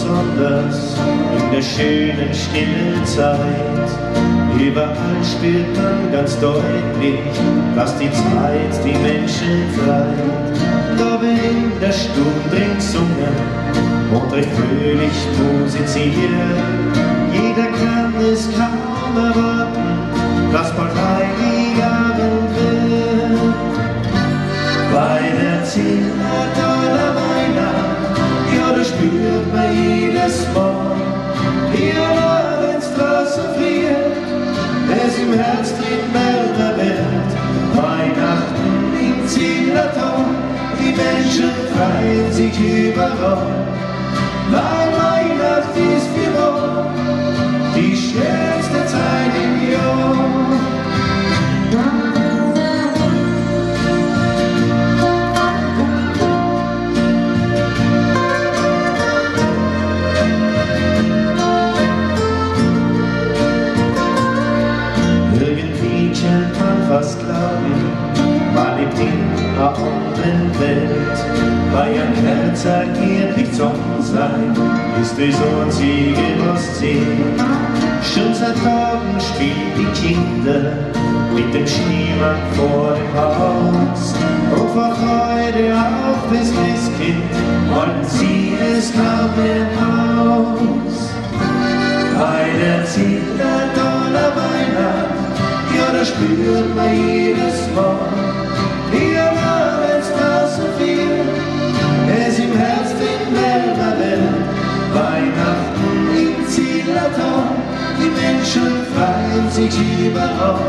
besonders in der schönen, stillen Zeit. Überall spürt man ganz deutlich, dass die Zeit die Menschen treibt. Da wird in der Stube drin gesungen und recht fröhlich musiziert. Jeder kann es kaum erwarten, dass bald Heiligabend wird. Bei der Zillertaler Weihnacht, ja, da spürt man jedes Mal, ja, wenn's draußen friert, es im Herz drin wärmer wird. Weihnachten im Zillertal, die Menschen freuen sich überall, weil Weihnacht ist für wohl die schönste Zeit im Jahr. Fast glauben, man lebt in einer anderen Welt. Bei einem Kerzer geht nicht Sonnenschein, ist es einzige, was zählt. Schon seit Tagen spielen die Kinder mit dem Schneemann vor dem Haus. Und vor Freude auf das Christkind wollen sie es kaum mehr aus. Bei der Zillertaler Weihnacht, ja, da spürt man jedes Mal, ja, wenn's draußen friert, es im Herz den wärmer wird. Weihnachten im Zillertal, die Menschen freuen sich überall,